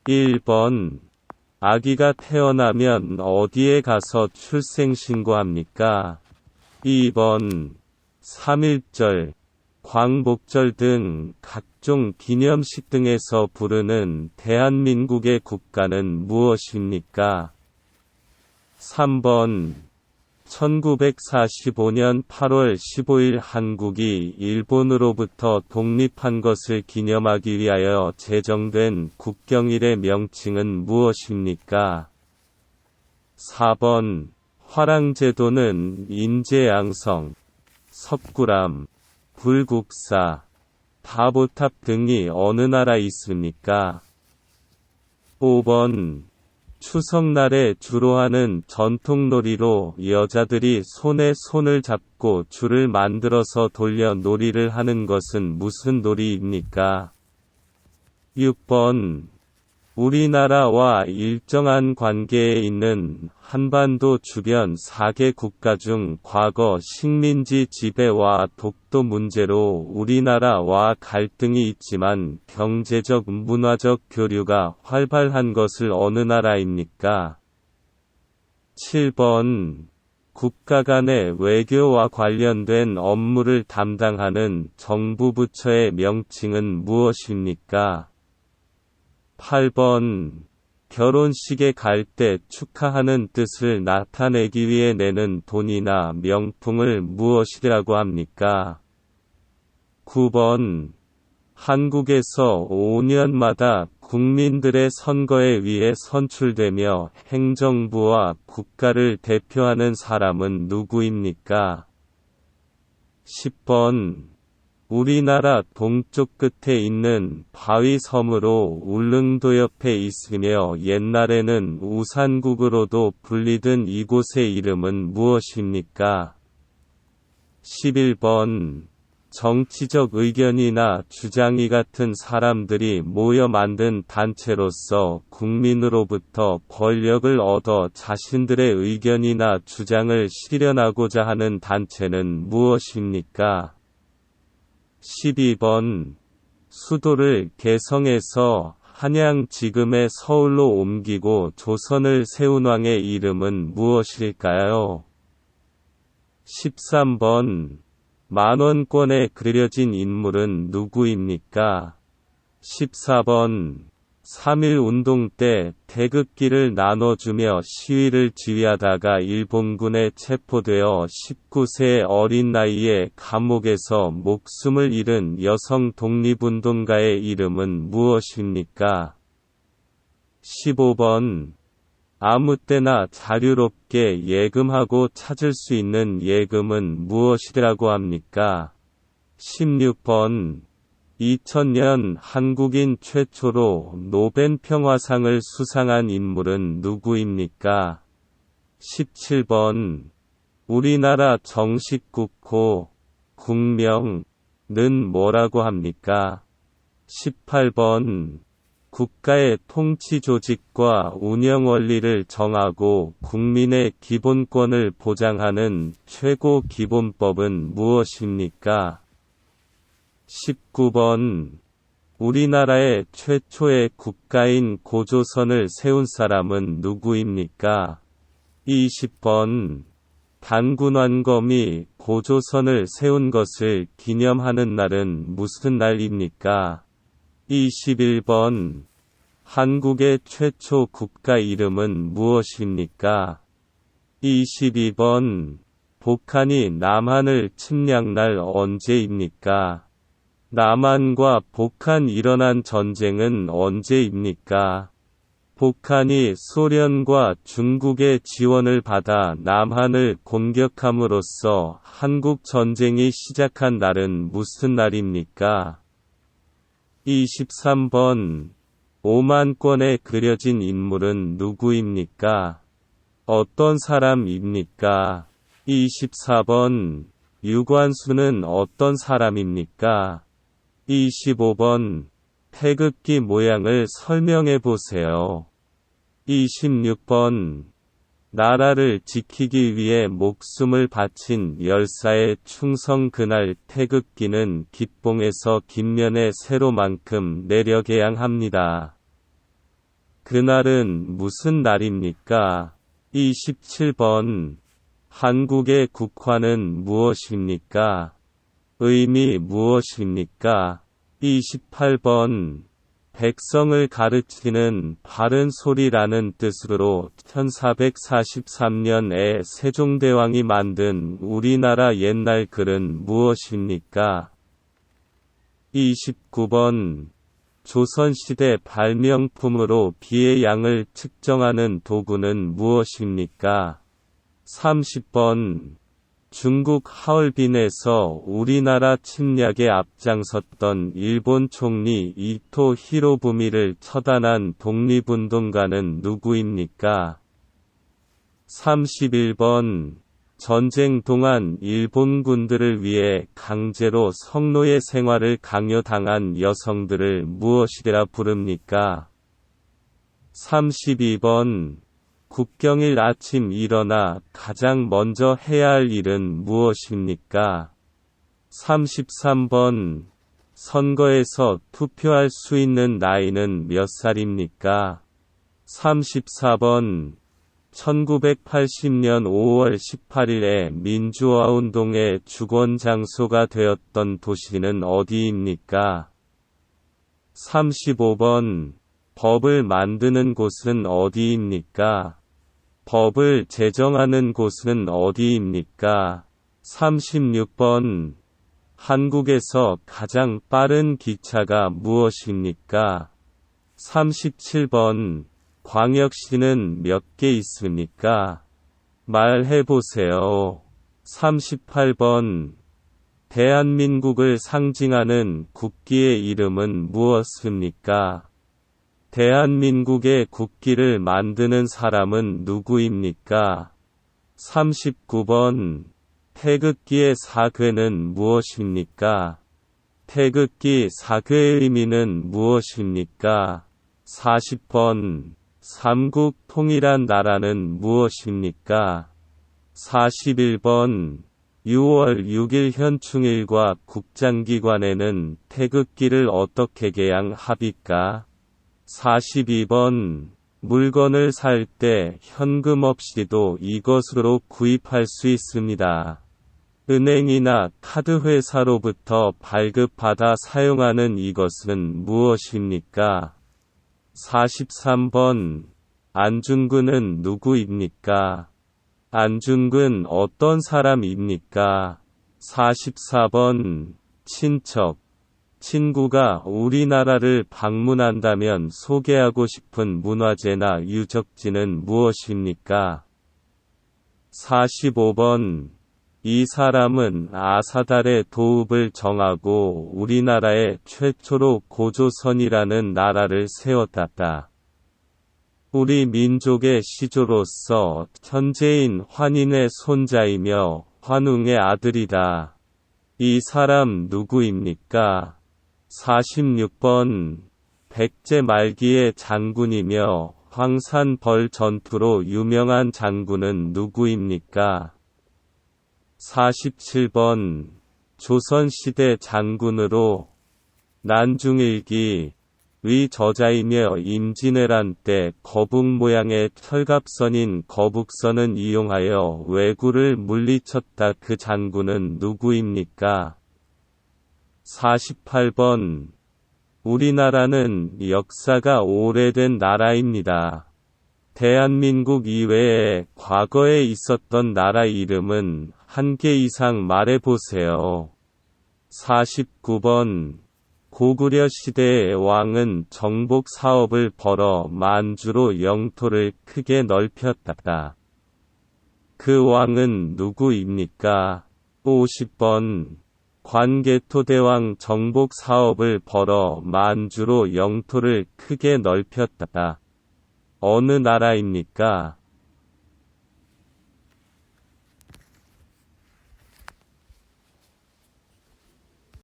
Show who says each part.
Speaker 1: 1번. 아기가 태어나면 어디에 가서 출생신고합니까? 2번. 3.1절, 광복절 등 각종 기념식 등에서 부르는 대한민국의 국가는 무엇입니까? 3번. 1945년 8월 15일 한국이 일본으로부터 독립한 것을 기념하기 위하여 제정된 국경일의 명칭은 무엇입니까? 4번. 화랑제도는 인제양성, 석굴암, 불국사, 다보탑 등이 어느 나라에 있습니까? 5번. 추석날에 주로 하는 전통놀이로 여자들이 손에 손을 잡고 줄을 만들어서 돌려 놀이를 하는 것은 무슨 놀이입니까? 6번. 우리나라와 일정한 관계에 있는 한반도 주변 4개 국가 중 과거 식민지 지배와 독도 문제로 우리나라와 갈등이 있지만 경제적 문화적 교류가 활발한 것을 어느 나라입니까? 7번. 국가 간의 외교와 관련된 업무를 담당하는 정부 부처의 명칭은 무엇입니까? 8번. 결혼식에 갈 때 축하하는 뜻을 나타내기 위해 내는 돈이나 명품을 무엇이라고 합니까? 9번. 한국에서 5년마다 국민들의 선거에 의해 선출되며 행정부와 국가를 대표하는 사람은 누구입니까? 10번. 우리나라 동쪽 끝에 있는 바위 섬으로 울릉도 옆에 있으며 옛날에는 우산국으로도 불리던 이곳의 이름은 무엇입니까? 11번. 정치적 의견이나 주장이 같은 사람들이 모여 만든 단체로서 국민으로부터 권력을 얻어 자신들의 의견이나 주장을 실현하고자 하는 단체는 무엇입니까? 12번. 수도를 개성에서 한양 지금의 서울로 옮기고 조선을 세운 왕의 이름은 무엇일까요? 13번. 만원권에 그려진 인물은 누구입니까? 14번. 3.1운동 때 태극기를 나눠주며 시위를 지휘하다가 일본군에 체포되어 19세의 어린 나이에 감옥에서 목숨을 잃은 여성 독립운동가의 이름은 무엇입니까? 15번. 아무 때나 자유롭게 예금하고 찾을 수 있는 예금은 무엇이라고 합니까? 16번. 2000년 한국인 최초로 노벨 평화상을 수상한 인물은 누구입니까? 17번. 우리나라 정식 국호, 국명은 뭐라고 합니까? 18번. 국가의 통치 조직과 운영 원리를 정하고 국민의 기본권을 보장하는 최고 기본법은 무엇입니까? 19번. 우리나라의 최초의 국가인 고조선을 세운 사람은 누구입니까? 20번. 단군완검이 고조선을 세운 것을 기념하는 날은 무슨 날입니까? 21번. 한국의 최초 국가 이름은 무엇입니까? 22번. 북한이 남한을 침략 날 언제입니까? 남한과 북한 일어난 전쟁은 언제입니까? 북한이 소련과 중국의 지원을 받아 남한을 공격함으로써 한국 전쟁이 시작한 날은 무슨 날입니까? 23번. 5만권에 그려진 인물은 누구입니까? 어떤 사람입니까? 24번. 유관순은 어떤 사람입니까? 25번. 태극기 모양을 설명해 보세요. 26번. 나라를 지키기 위해 목숨을 바친 열사의 충성. 그날 태극기는 기봉에서 깃면의 세로만큼 내려개양합니다. 그날은 무슨 날입니까? 27번. 한국의 국화는 무엇입니까? 의미 무엇입니까? 28번. 백성을 가르치는 바른 소리라는 뜻으로 1443년에 세종대왕이 만든 우리나라 옛날 글은 무엇입니까? 29번. 조선시대 발명품으로 비의 양을 측정하는 도구는 무엇입니까? 30번. 중국 하얼빈에서 우리나라 침략에 앞장섰던 일본 총리 이토 히로부미를 처단한 독립운동가는 누구입니까? 31번. 전쟁 동안 일본군들을 위해 강제로 성노예 생활을 강요당한 여성들을 무엇이라 부릅니까? 32번. 국경일 아침 일어나 가장 먼저 해야 할 일은 무엇입니까? 33번. 선거에서 투표할 수 있는 나이는 몇 살입니까? 34번. 1980년 5월 18일에 민주화운동의 주권 장소가 되었던 도시는 어디입니까? 35번. 법을 만드는 곳은 어디입니까? 법을 제정하는 곳은 어디입니까? 36번. 한국에서 가장 빠른 기차가 무엇입니까? 37번. 광역시는 몇 개 있습니까? 말해보세요. 38번. 대한민국을 상징하는 국기의 이름은 무엇입니까? 대한민국의 국기를 만드는 사람은 누구입니까? 39번. 태극기의 사괴는 무엇입니까? 태극기 사괴의 의미는 무엇입니까? 40번. 삼국 통일한 나라는 무엇입니까? 41번. 6월 6일 현충일과 국장기관에는 태극기를 어떻게 개양합니까? 42번. 물건을 살 때 현금 없이도 이것으로 구입할 수 있습니다. 은행이나 카드회사로부터 발급받아 사용하는 이것은 무엇입니까? 43번. 안중근은 누구입니까? 안중근 어떤 사람입니까? 44번. 친척. 친구가 우리나라를 방문한다면 소개하고 싶은 문화재나 유적지는 무엇입니까? 45번. 이 사람은 아사달의 도읍을 정하고 우리나라에 최초로 고조선이라는 나라를 세웠다. 우리 민족의 시조로서 천재인 환인의 손자이며 환웅의 아들이다. 이 사람 누구입니까? 46번. 백제 말기의 장군이며 황산벌 전투로 유명한 장군은 누구입니까? 47번. 조선시대 장군으로 난중일기 의 저자이며 임진왜란 때 거북 모양의 철갑선인 거북선을 이용하여 왜구를 물리쳤다. 그 장군은 누구입니까? 48번. 우리나라는 역사가 오래된 나라입니다. 대한민국 이외에 과거에 있었던 나라 이름은 한 개 이상 말해보세요. 49번. 고구려 시대의 왕은 정복 사업을 벌어 만주로 영토를 크게 넓혔다. 그 왕은 누구입니까? 50번. 관개토대왕 정복 사업을 벌어 만주로 영토를 크게 넓혔다. 어느 나라입니까?